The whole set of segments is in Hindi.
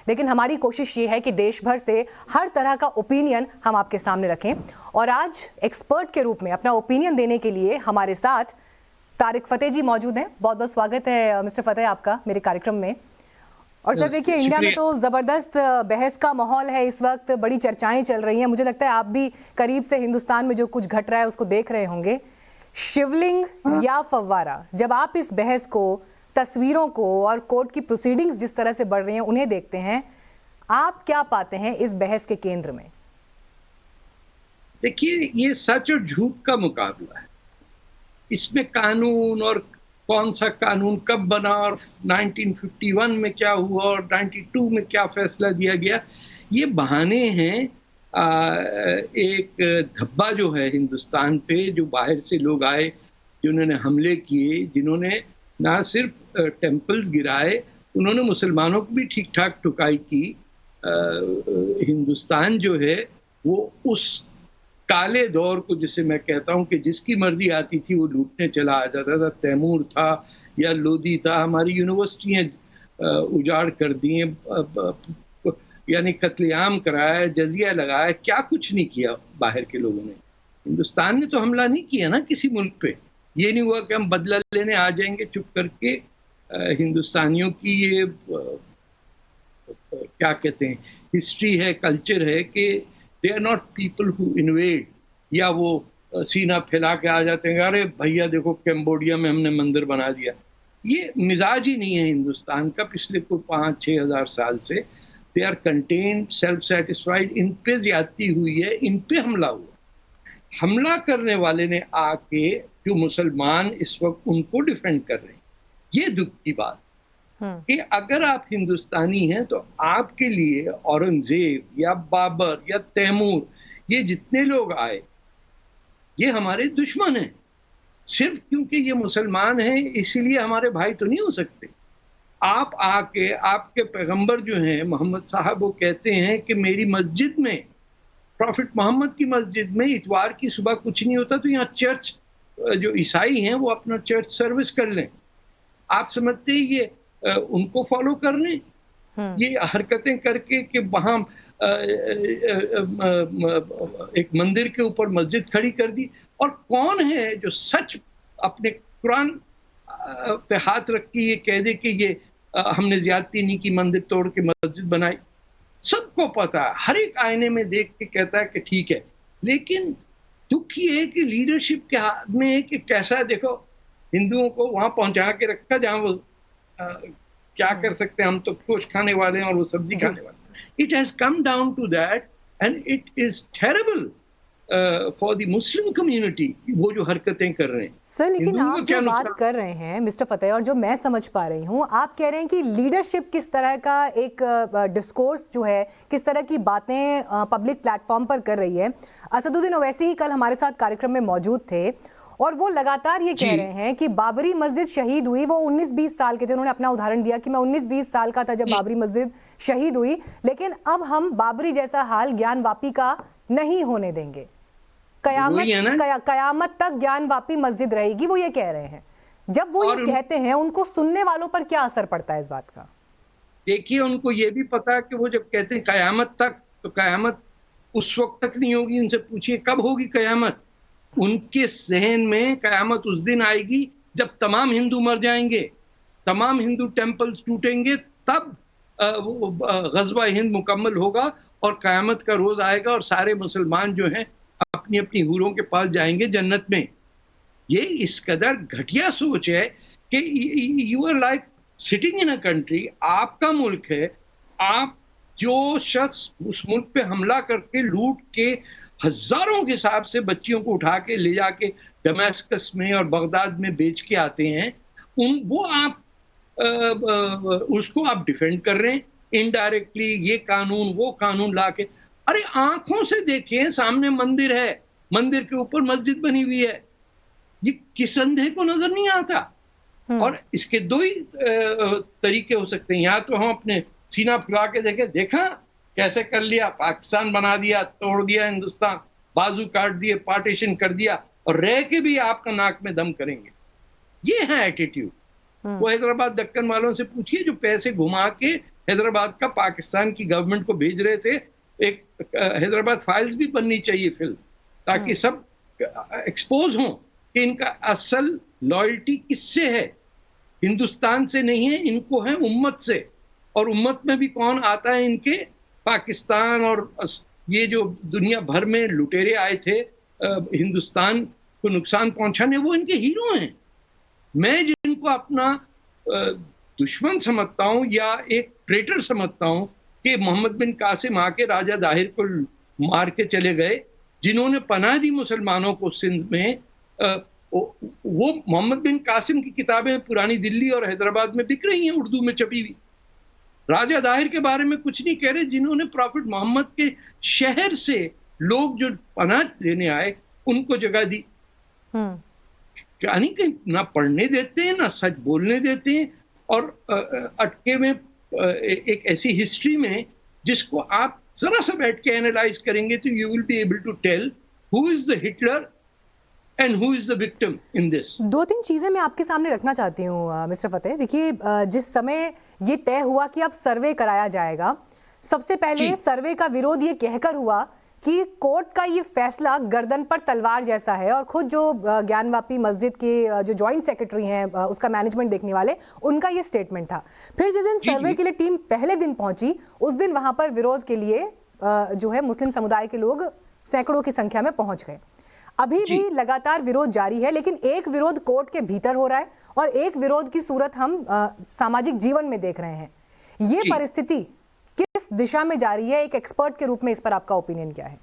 लेकिन हमारी कोशिश ये है कि देश भर से हर तरह का ओपिनियन हम आपके सामने रखें। और आज एक्सपर्ट के रूप में अपना ओपिनियन देने के लिए हमारे साथ तारिक फतेह जी मौजूद हैं। बहुत बहुत स्वागत है मिस्टर फतेह आपका मेरे कार्यक्रम में। और सर देखिए, इंडिया में तो जबरदस्त बहस का माहौल है इस वक्त, बड़ी चर्चाएं चल रही हैं। मुझे लगता है आप भी करीब से हिंदुस्तान में जो कुछ घट रहा है उसको देख रहे होंगे। शिवलिंग या फव्वारा, जब आप इस बहस को, तस्वीरों को और कोर्ट की प्रोसीडिंग्स जिस तरह से बढ़ रही हैं उन्हें देखते हैं, आप क्या पाते हैं इस बहस के केंद्र में? देखिए, ये सच और झूठ का मुकाबला है। इसमें कानून और कौन सा कानून कब बना और 1951 में क्या हुआ और 92 में क्या फैसला दिया गया, ये बहाने हैं। एक धब्बा जो है हिंदुस्तान पे, जो बाहर से लोग आए, जिन्होंने हमले किए, जिन्होंने ना सिर्फ टेम्पल्स गिराए, उन्होंने मुसलमानों को भी ठीक ठाक ठुकाई की। हिंदुस्तान जो है वो उस काले दौर को, जिसे मैं कहता हूं कि जिसकी मर्जी आती थी वो लूटने चला आ जाता था। तैमूर था या लोदी था, हमारी यूनिवर्सिटियां उजाड़ कर दी हैं, यानी कत्लेआम कराया, जजिया लगाया, क्या कुछ नहीं किया बाहर के लोगों ने। हिंदुस्तान ने तो हमला नहीं किया ना किसी मुल्क पे। ये नहीं हुआ कि हम बदला लेने आ जाएंगे चुप करके। हिंदुस्तानियों की ये क्या कहते हैं, हिस्ट्री है, कल्चर है कि they are not people who invade, या वो सीना फैला के आ जाते हैं, अरे भैया देखो कैम्बोडिया में हमने मंदिर बना दिया। ये मिजाज ही नहीं है हिंदुस्तान का पिछले कोई 5-6 हज़ार साल से। They are contented, self satisfied. इन पे ज्यादती हुई है, इन पे हमला हुआ। हमला करने वाले ने आके जो मुसलमान इस वक्त उनको डिफेंड कर रहे हैं, ये दुख की बात कि अगर आप हिंदुस्तानी हैं तो आपके लिए औरंगजेब या बाबर या तैमूर, ये जितने लोग आए, ये हमारे दुश्मन हैं। सिर्फ क्योंकि ये मुसलमान हैं इसीलिए हमारे भाई तो नहीं हो सकते। आप आके, आपके पैगंबर जो हैं मोहम्मद साहब, वो कहते हैं कि मेरी मस्जिद में, प्रॉफिट मोहम्मद की मस्जिद में इतवार की सुबह कुछ नहीं होता, तो यहाँ चर्च, जो ईसाई हैं वो अपना चर्च सर्विस कर लें। आप समझते हैं ये उनको फॉलो करने, ये हरकतें करके कि वहां एक मंदिर के ऊपर मस्जिद खड़ी कर दी। और कौन है जो सच अपने कुरान पे हाथ रख के ये कह दे कि ये हमने ज्यादती नहीं की, मंदिर तोड़ के मस्जिद बनाई? सबको पता है, हर एक आईने में देख के कहता है कि ठीक है। लेकिन दुख ये है कि लीडरशिप के हाथ में है कि कैसा, देखो हिंदुओं को वहां पहुंचा के रखा जहां वो क्या कर सकते हैं। हम तो गोश्त खाने वाले हैं और वो सब्जी खाने वाले हैं। It has come down to that and it is terrible for the Muslim community, वो जो हरकतें कर रहे हैं। सर लेकिन आप जो बात कर रहे हैं मिस्टर फतेह, और जो मैं समझ पा रही हूँ, आप कह रहे हैं कि लीडरशिप किस तरह का एक डिस्कोर्स जो है, किस तरह की बातें पब्लिक प्लेटफॉर्म पर कर रही है। असदुद्दीन ओवैसी ही कल हमारे साथ कार्यक्रम में मौजूद थे और वो लगातार ये कह रहे हैं कि बाबरी मस्जिद शहीद हुई, वो 19-20 साल के थे। उन्होंने अपना उदाहरण दिया कि मैं 19-20 साल का था जब बाबरी मस्जिद शहीद हुई, लेकिन अब हम बाबरी जैसा हाल ज्ञानवापी का नहीं होने देंगे। कयामत तक ज्ञानवापी मस्जिद रहेगी, वो ये कह रहे हैं। जब वो ये कहते हैं, उनको सुनने वालों पर क्या असर पड़ता है इस बात का? देखिए, उनको ये भी पता है कि वो जब कहते हैं कयामत तक, तो कयामत उस वक्त तक नहीं होगी। इनसे पूछिए कब होगी कयामत। उनके जहन में कयामत उस दिन आएगी जब तमाम हिंदू मर जाएंगे, तमाम हिंदू टेम्पल्स टूटेंगे, तब गज़वा हिंद मुकम्मल होगा और कयामत का रोज आएगा और सारे मुसलमान जो हैं अपनी अपनी हूरों के पास जाएंगे जन्नत में। ये इस कदर घटिया सोच है कि you are like sitting in a country, आपका मुल्क है, आप जो शख्स उस मुल्क पे हमला करके लूट के हजारों के हिसाब से बच्चियों को उठा के ले जाके दमास्कस में और बगदाद में बेच के आते हैं, वो आप उसको आप डिफेंड कर रहे हैं इनडायरेक्टली, ये कानून वो कानून लाके। अरे आंखों से देखें, सामने मंदिर है, मंदिर के ऊपर मस्जिद बनी हुई है, ये किस अंधे को नजर नहीं आता? और इसके दो ही तरीके हो सकते हैं। या तो हम अपने सीना फुला के देखें, देखा कैसे कर लिया, पाकिस्तान बना दिया, तोड़ दिया हिंदुस्तान, बाजू काट दिए, पार्टीशन कर दिया, और रह के भी आपका नाक में दम करेंगे। ये है एटीट्यूड। वो हैदराबाद दक्कन वालों से पूछिए जो पैसे घुमा के हैदराबाद का पाकिस्तान की गवर्नमेंट को भेज रहे थे। एक हैदराबाद फाइल्स भी बननी चाहिए फिल्म, ताकि सब एक्सपोज हों कि इनका असल लॉयल्टी किससे है, हिंदुस्तान से नहीं है, इनको है उम्मत से। और उम्मत में भी कौन आता है इनके, पाकिस्तान और ये जो दुनिया भर में लुटेरे आए थे हिंदुस्तान को नुकसान पहुंचाने, वो इनके हीरो हैं। मैं जिनको अपना दुश्मन समझता हूं या एक ट्रेटर समझता हूं कि मोहम्मद बिन कासिम आके राजा दाहिर को मार के चले गए, जिन्होंने पनाह दी मुसलमानों को सिंध में, वो मोहम्मद बिन कासिम की किताबें पुरानी दिल्ली और हैदराबाद में बिक रही हैं उर्दू में छपी हुई। राजा दाहिर के बारे में कुछ नहीं कह रहे, जिन्होंने प्रॉफिट मोहम्मद के शहर से लोग जो पनाह लेने आए उनको जगह दी। यानी कि ना पढ़ने देते हैं, ना सच बोलने देते हैं, और अटके में एक ऐसी हिस्ट्री में जिसको आप जरा सा बैठ के एनालाइज करेंगे तो you will be able to tell who is the Hitler and who is the victim in this. दो तीन चीजें मैं आपके सामने रखना चाहती हूँ मिस्टर फतेह। देखिए, जिस समय ये तय हुआ कि अब सर्वे कराया जाएगा, सबसे पहले सर्वे का विरोध ये कहकर हुआ कि कोर्ट का ये फैसला गर्दन पर तलवार जैसा है, और खुद जो ज्ञानवापी मस्जिद के जो जॉइंट सेक्रेटरी हैं, उसका मैनेजमेंट देखने वाले, उनका ये स्टेटमेंट था। फिर जिस दिन सर्वे के लिए टीम पहले दिन पहुंची, उस दिन वहां पर विरोध के लिए जो है मुस्लिम समुदाय के लोग सैकड़ों की संख्या में पहुंच गए। अभी भी लगातार विरोध जारी है, लेकिन एक विरोध कोर्ट के भीतर हो रहा है और एक विरोध की सूरत हम सामाजिक जीवन में देख रहे हैं। ये परिस्थिति किस दिशा में जा रही है? एक एक्सपर्ट के रूप में इस पर आपका ओपिनियन क्या है?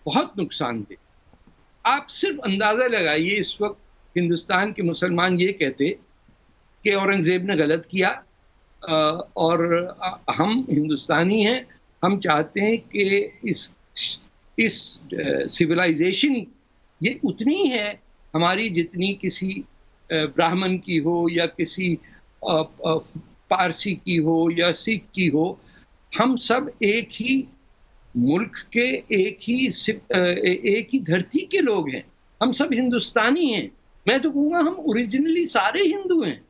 बहुत नुकसानदेह। आप सिर्फ अंदाजा लगाइए, इस वक्त हिंदुस्तान के मुसलमान ये कहते कि औरंगजेब ने गलत किया और हम हिंदुस्तानी हैं, हम चाहते हैं कि इस सिविलाइजेशन ये उतनी है हमारी जितनी किसी ब्राह्मण की हो या किसी पारसी की हो या सिख की हो। हम सब एक ही मुल्क के, एक ही धरती के लोग हैं, हम सब हिंदुस्तानी हैं। मैं तो कहूँगा हम ओरिजिनली सारे हिंदू हैं।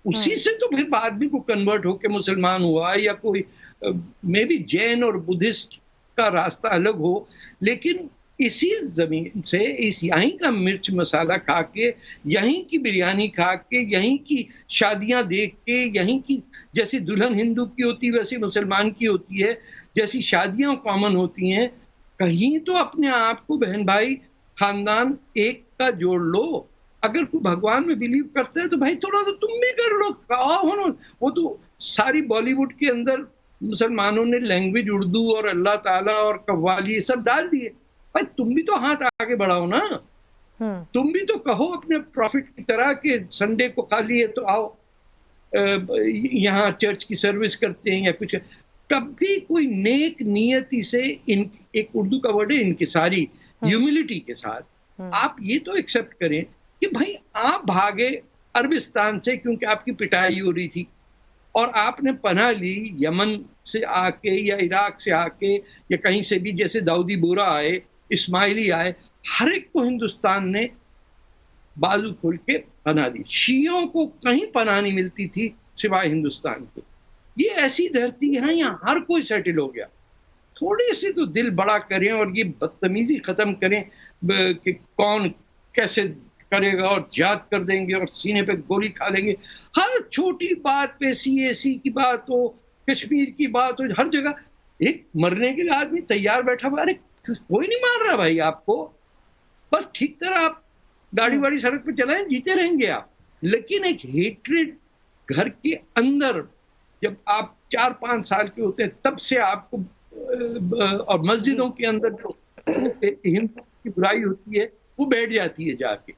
उसी से तो फिर बाद में कोई कन्वर्ट होके मुसलमान हुआ, या कोई मे बी जैन और बुद्धिस्ट का रास्ता अलग हो, लेकिन इसी जमीन से, इस यहीं का मिर्च मसाला खा के, यहीं की बिरयानी खा के, यहीं की शादियां देख के, यहीं की जैसी दुल्हन हिंदू की होती है वैसी मुसलमान की होती है, जैसी शादियां कॉमन होती हैं, कहीं तो अपने आप को बहन भाई खानदान एक का जोड़ लो। अगर कोई भगवान में बिलीव करता है तो भाई थोड़ा तो तुम भी कर लो, कहा हो ना। वो तो सारी बॉलीवुड के अंदर मुसलमानों ने लैंग्वेज उर्दू और अल्लाह ताला और कव्वाली सब डाल दिए। भाई तुम भी तो हाथ आगे बढ़ाओ ना, तुम भी तो कहो अपने प्रॉफिट की तरह के संडे को खाली है तो आओ यहाँ चर्च की सर्विस करते हैं या कुछ। कभी कोई नेक नियति से एक उर्दू का वर्ड है इनकिसारी, ह्यूमिलिटी के साथ आप ये तो एक्सेप्ट करें कि भाई आप भागे अरबिस्तान से क्योंकि आपकी पिटाई हो रही थी, और आपने पनाह ली यमन से आके या इराक से आके या कहीं से भी, जैसे दाऊदी बोरा आए, इस्माइली आए, हर एक को हिंदुस्तान ने बाजू खोल के पनाह दी। शियों को कहीं पनाह नहीं मिलती थी सिवाय हिंदुस्तान के। ये ऐसी धरती है, यहाँ हर कोई सेटल हो गया। थोड़ी सी तो दिल बड़ा करें और ये बदतमीजी खत्म करें कि कौन कैसे करेगा और याद कर देंगे और सीने पे गोली खा लेंगे। हर छोटी बात पे, CAC की बात हो, कश्मीर की बात हो, हर जगह एक मरने के लिए आदमी तैयार बैठा हुआ। अरे कोई नहीं मार रहा भाई आपको, बस ठीक तरह आप गाड़ी वाड़ी सड़क पे चलाएं, जीते रहेंगे आप। लेकिन एक हेट्रेड घर के अंदर जब आप 4-5 साल के होते हैं तब से आपको, और मस्जिदों के अंदर जो हिंदू की बुराई होती है वो बैठ जाती है जाके।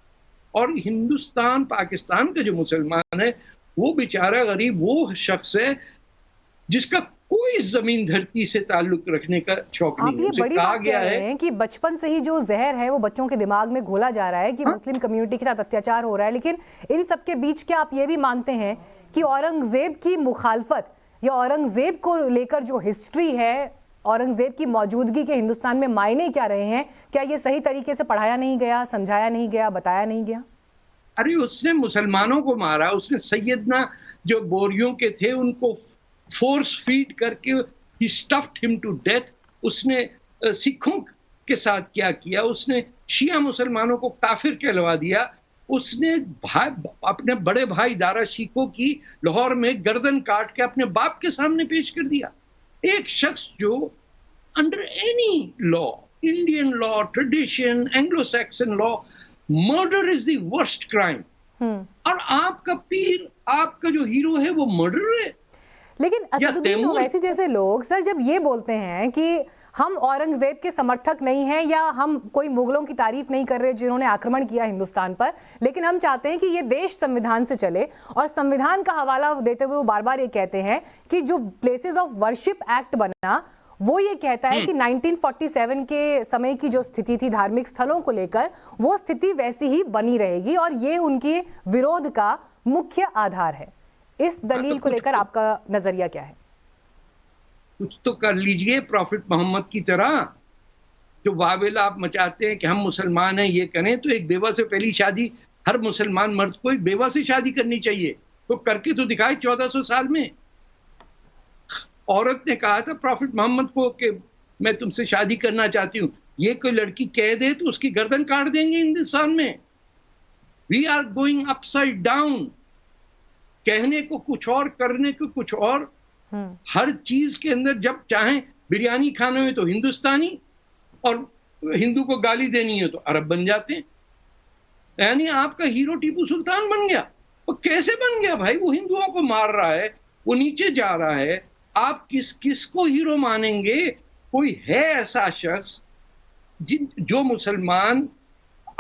और हिंदुस्तान पाकिस्तान का जो मुसलमान है वो बेचारा गरीब वो शख्स है जिसका कोई जमीन धरती से ताल्लुक रखने का शौक नहीं है। आप ये बड़ी बात कह रहे हैं कि बचपन से ही जो जहर है वो बच्चों के दिमाग में घोला जा रहा है कि मुस्लिम कम्युनिटी के साथ अत्याचार हो रहा है। लेकिन इन सब के बीच क्या आप ये भी मानते हैं कि औरंगजेब की मुखालफत या औरंगजेब को लेकर जो हिस्ट्री है, औरंगजेब की मौजूदगी के हिंदुस्तान में मायने क्या रहे हैं? क्या ये सही तरीके से पढ़ाया नहीं गया, समझाया नहीं गया, बताया नहीं गया? अरे उसने मुसलमानों को मारा, उसने सैयदना जो बोरियों के थे उनको फोर्स फीड करके ही स्टफ्ड हिम टू डेथ। उसने सिखों के साथ क्या किया, उसने शिया मुसलमानों को काफिर कहलवा दिया। उसने अपने बड़े भाई दारा शिकोह की लाहौर में गर्दन काट के अपने बाप के सामने पेश कर दिया। एक शख्स जो under any law, Indian law, tradition, Anglo Saxon law, murder is the worst crime, और आपका पीर, आपका जो हीरो है वो मर्डर है। लेकिन असदुद्दीन ओवैसी जैसे लोग सर जब ये बोलते हैं कि हम औरंगजेब के समर्थक नहीं हैं या हम कोई मुगलों की तारीफ नहीं कर रहे जिन्होंने आक्रमण किया हिंदुस्तान पर, लेकिन हम चाहते हैं कि ये देश संविधान से चले, और संविधान का हवाला देते हुए वो बार बार ये कहते हैं कि जो प्लेसेस ऑफ वर्शिप एक्ट बना वो ये कहता है कि 1947 के समय की जो स्थिति थी धार्मिक स्थलों को लेकर, वो स्थिति वैसी ही बनी रहेगी और ये उनके विरोध का मुख्य आधार है। इस दलील को लेकर आपका नजरिया क्या है? कुछ तो कर लीजिए प्रॉफिट मोहम्मद की तरह, जो वावेला आप मचाते हैं कि हम मुसलमान हैं, ये करें तो एक बेवा से पहली शादी हर मुसलमान मर्द को एक बेवा से शादी करनी चाहिए, तो करके तो दिखाए 1400 साल में। औरत ने कहा था प्रॉफिट मोहम्मद को कि मैं तुमसे शादी करना चाहती हूं, ये कोई लड़की कह दे तो उसकी गर्दन काट देंगे हिंदुस्तान में। We are going upside down, कहने को कुछ और, करने को कुछ और। हर चीज के अंदर जब चाहें बिरयानी खाने में तो हिंदुस्तानी, और हिंदू को गाली देनी है तो अरब बन जाते हैं। यानी आपका हीरो टीपू सुल्तान बन गया। वो कैसे बन गया भाई? वो हिंदुओं को मार रहा है, वो नीचे जा रहा है, आप किस को हीरो मानेंगे? कोई है ऐसा शख्स जो मुसलमान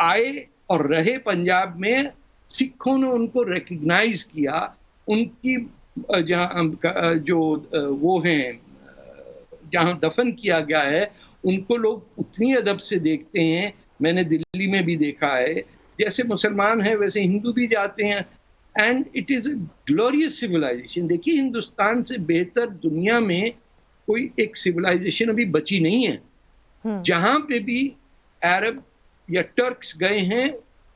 आए और रहे पंजाब में, सिखों ने उनको रिकग्नाइज किया, उनकी जो वो हैं जहां दफन किया गया है उनको लोग उतनी अदब से देखते हैं। मैंने दिल्ली में भी देखा है, जैसे मुसलमान हैं वैसे हिंदू भी जाते हैं, and it is a glorious civilisation. देखिए हिंदुस्तान से बेहतर दुनिया में कोई एक सिविलाइजेशन अभी बची नहीं है। जहां पे भी अरब या टर्क्स गए हैं,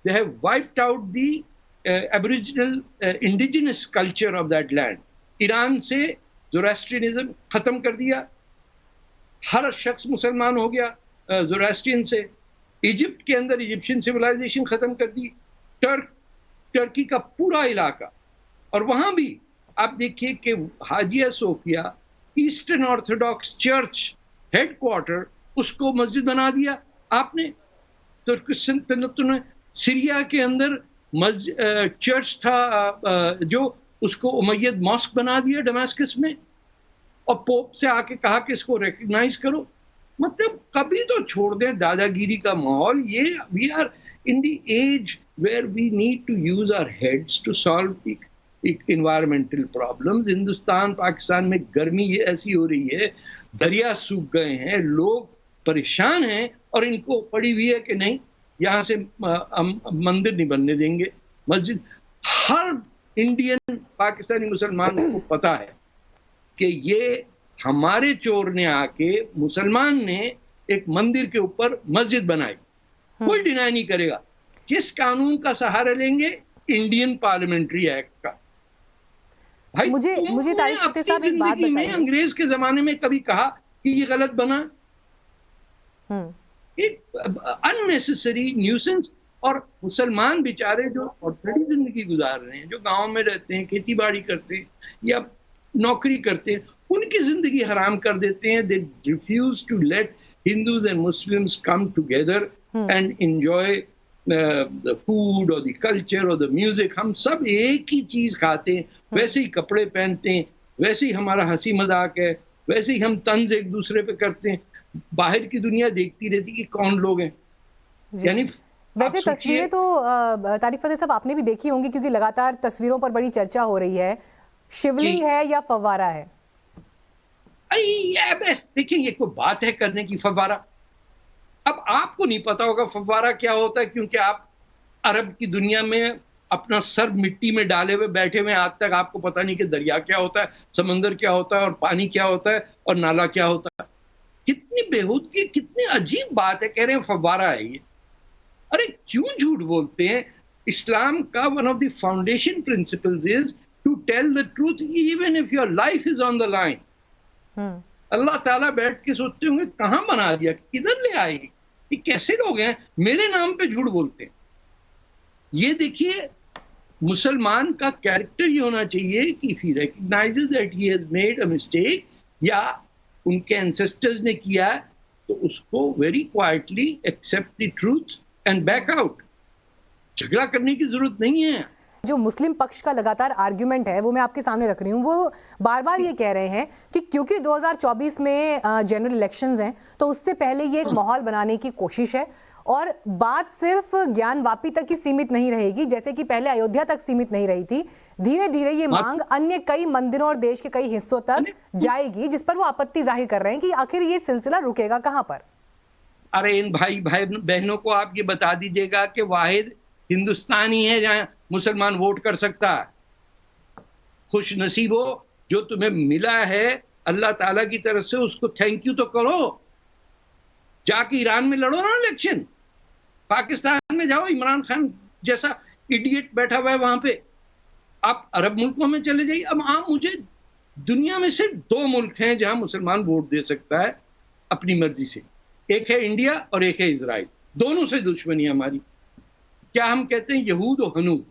they have wiped out the aboriginal indigenous culture of that land. Iran से ज़ोरास्ट्रियनिज्म खत्म कर दिया, हर शख्स मुसलमान हो गया ज़ोरास्ट्रियन से। इजिप्ट के अंदर इजिप्शियन सिविलाइजेशन खत्म कर दी, टर्की का पूरा इलाका। और वहां भी आप देखिए कि Hagia Sophia Eastern Orthodox church headquarter, उसको मस्जिद बना दिया आपने। तुर्क सल्तनत ने सीरिया के अंदर चर्च था जो, उसको उमैयद मॉस्क बना दिया दमास्कस में, और पोप से आके कहा कि इसको रिकग्नाइज करो। मतलब कभी तो छोड़ दें दादागिरी का माहौल। ये we are in the age where we need to use our heads to solve environmental problems. Hindustan Pakistan में गर्मी ऐसी हो रही है, दरिया सूख गए हैं, लोग परेशान हैं, और इनको पड़ी हुई है कि नहीं यहाँ से मंदिर नहीं बनने देंगे, मस्जिद। हर इंडियन पाकिस्तानी मुसलमान को पता है कि ये हमारे चोर ने आके, मुसलमान ने एक मंदिर के ऊपर मस्जिद बनाई, कोई डिनाई नहीं करेगा। किस कानून का सहारा लेंगे? इंडियन पार्लियामेंट्री एक्ट का। भाई मुझे तारिक फतेह साहब एक बात बताइए, अंग्रेज के जमाने में कभी कहा कि ये गलत बना? एक अननेसेसरी न्यूसेंस। और मुसलमान बेचारे जो ऑर्डिनरी जिंदगी गुजार रहे हैं, जो गांव में रहते हैं, खेती बाड़ी करते हैं या नौकरी करते हैं, उनकी जिंदगी हराम कर देते हैं। They refuse to let Hindus and Muslims come together and enjoy the food और द कल्चर और द म्यूजिक। हम सब एक ही चीज खाते हैं, वैसे ही कपड़े पहनते हैं, वैसे ही हमारा हंसी मजाक है, वैसे ही हम तंज एक दूसरे पे करते हैं। बाहर की दुनिया देखती रहती कि कौन लोग हैं। यानी वैसे तस्वीरें तो तारिक फतेह साहब आपने भी देखी होंगी, क्योंकि लगातार तस्वीरों पर बड़ी चर्चा हो रही है। शिवलिंग है या फव्वारा है? देखिए ये कोई बात है करने की? फव्वारा, अब आपको नहीं पता होगा फव्वारा क्या होता है, क्योंकि आप अरब की दुनिया में अपना सर मिट्टी में डाले हुए बैठे हुए, आज तक आपको पता नहीं कि दरिया क्या होता है, समंदर क्या होता है, और पानी क्या होता है, और नाला क्या होता है। कितनी बेहूदगी, कितनी अजीब बात है, कह रहे हैं फव्वारा है ये। अरे क्यों झूठ बोलते हैं? इस्लाम का one of the foundation principles is to tell the truth even if your life is on the line. अल्लाह ताला बैठ के सोचते होंगे कहां बना दिया, किधर ले आए, ये कैसे लोग हैं मेरे नाम पे झूठ बोलते हैं। ये देखिए मुसलमान का कैरेक्टर ये होना चाहिए कि if he recognizes that he has made a mistake या उनके एंसेस्टर्स ने किया तो उसको very quietly accept the truth and back out. झगड़ा करने की जरूरत नहीं है। जो मुस्लिम पक्ष का लगातार आर्ग्यूमेंट है वो मैं आपके सामने रख रही हूँ, वो बार बार ये कह रहे हैं कि क्योंकि 2024 में जनरल इलेक्शंस हैं तो उससे पहले ये एक माहौल बनाने की कोशिश है और बात सिर्फ ज्ञान वापी तक ही सीमित नहीं रहेगी, जैसे कि पहले अयोध्या तक सीमित नहीं रही थी। धीरे धीरे ये मांग अन्य कई मंदिरों और देश के कई हिस्सों तक जाएगी, जिस पर वो आपत्ति जाहिर कर रहे हैं कि आखिर ये सिलसिला रुकेगा कहां पर। अरे इन भाई बहनों को आप ये बता दीजिएगा कि वाहिद हिंदुस्तान ही है जहां मुसलमान वोट कर सकता है। खुश नसीब हो जो तुम्हें मिला है अल्लाह ताला की तरफ से, उसको थैंक यू तो करो। जाके ईरान में लड़ो ना इलेक्शन, पाकिस्तान में जाओ, इमरान खान जैसा इडियट बैठा हुआ है वहां पे। आप अरब मुल्कों में चले जाइए। अब आप मुझे दुनिया में सिर्फ 2 मुल्क हैं जहां मुसलमान वोट दे सकता है अपनी मर्जी से, एक है इंडिया और एक है इजराइल। दोनों से दुश्मनी हमारी। क्या हम कहते हैं यहूद और हनूद,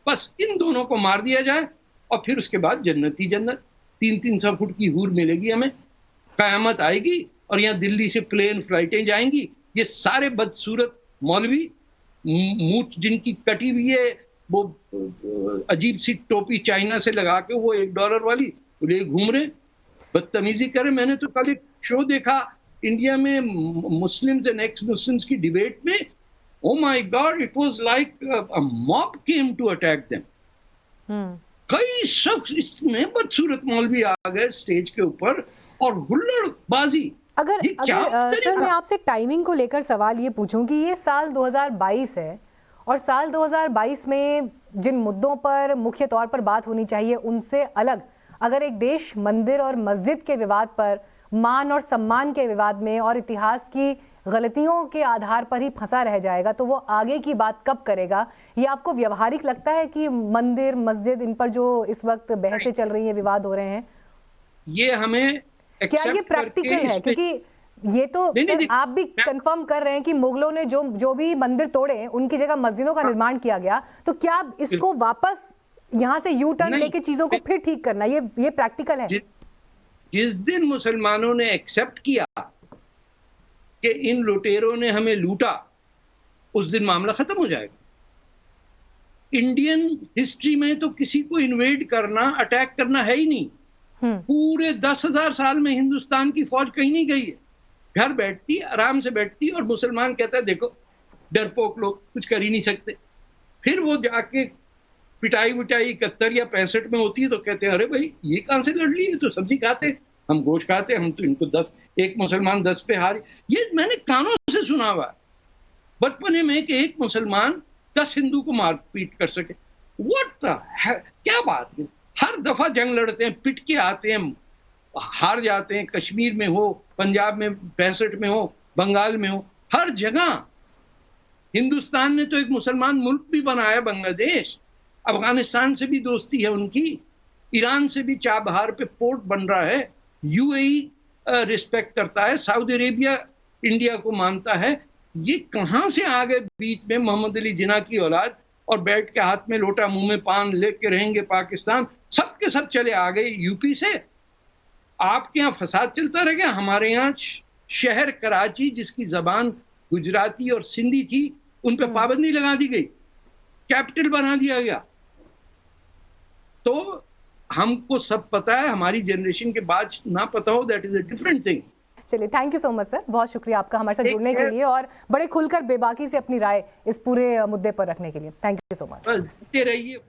बस इन दोनों को मार दिया जाए और फिर उसके बाद जन्नत ही जन्नत। 300 फुट की हूर मिलेगी हमें, कयामत आएगी और यहाँ दिल्ली से प्लेन फ्लाइटें जाएंगी। ये सारे बदसूरत मौलवी, मूठ जिनकी कटी हुई है, वो अजीब सी टोपी चाइना से लगा के वो $1 वाली ले घूम रहे, बदतमीजी करे। मैंने तो कल एक शो देखा इंडिया में मुस्लिम्स एंड एक्स मुस्लिम्स की डिबेट में। Oh my God, it was like a mob came to attack them. कई शख्स इसमें बदसूरत मौलवी आ गए स्टेज के ऊपर और हुल्लड़बाजी। अगर सर मैं आपसे टाइमिंग को लेकर सवाल ये पूछूं कि ये साल 2022 है और साल 2022 में जिन मुद्दों पर मुख्य तौर पर बात होनी चाहिए उनसे अलग अगर एक देश मंदिर और मस्जिद के विवाद पर, मान और सम्मान के विवाद में और इतिहास की गलतियों के आधार पर ही फंसा रह जाएगा तो वो आगे की बात कब करेगा? ये आपको व्यवहारिक लगता है कि मंदिर मस्जिद इन पर जो इस वक्त बहसें चल रही हैं, विवाद हो रहे हैं, ये हमें क्या ये प्रैक्टिकल है? क्योंकि ये तो आप भी कंफर्म कर रहे हैं कि मुगलों ने जो भी मंदिर तोड़े उनकी जगह मस्जिदों का निर्माण किया गया, तो क्या इसको वापस यहाँ से यू टर्न लेके चीजों को फिर ठीक करना ये प्रैक्टिकल है? जिस दिन मुसलमानों ने एक्सेप्ट किया कि इन लुटेरों ने हमें लूटा, उस दिन मामला खत्म हो जाएगा। इंडियन हिस्ट्री में तो किसी को इन्वेड करना, अटैक करना है ही नहीं। पूरे 10,000 साल में हिंदुस्तान की फौज कहीं नहीं गई है। घर बैठती, आराम से बैठती और मुसलमान कहता है देखो डरपोक लोग कुछ कर ही नहीं सकते। फिर वो जाके पिटाई विटाई 71 या 65 में होती है तो कहते हैं अरे भाई ये कहां से लड़ ली, तो सब्जी खाते, हम गोश्त खाते, हम तो इनको 10, एक मुसलमान 10 पे हारे। ये मैंने कानों से सुना हुआ बचपने में कि एक मुसलमान 10 हिंदू को मार पीट कर सके। व्हाट द, क्या बात है। हर दफा जंग लड़ते हैं, पिट के आते हैं, हार जाते हैं। कश्मीर में हो, पंजाब में 65 में हो, बंगाल में हो, हर जगह। हिंदुस्तान ने तो एक मुसलमान मुल्क भी बनाया, बांग्लादेश। अफगानिस्तान से भी दोस्ती है उनकी, ईरान से भी चाबहार पे पोर्ट बन रहा है, यूएई रिस्पेक्ट करता है, सऊदी अरेबिया इंडिया को मानता है। ये कहां से आ गए बीच में मोहम्मद अली जिन्ना की औलाद, और बैठ के हाथ में लोटा मुंह में पान लेके रहेंगे पाकिस्तान। सब के सब चले आ गए यूपी से। आपके यहाँ फसाद चलता रह गया, हमारे यहाँ शहर कराची जिसकी जबान गुजराती और सिंधी थी उन पे पाबंदी लगा दी गई, कैपिटल बना दिया गया। तो हमको सब पता है, हमारी जनरेशन के बाद ना पता हो that is a different thing. चलिए, thank you so much sir, बहुत शुक्रिया आपका हमारे साथ जुड़ने के लिए और बड़े खुलकर बेबाकी से अपनी राय इस पूरे मुद्दे पर रखने के लिए। Thank you so much. रहिए।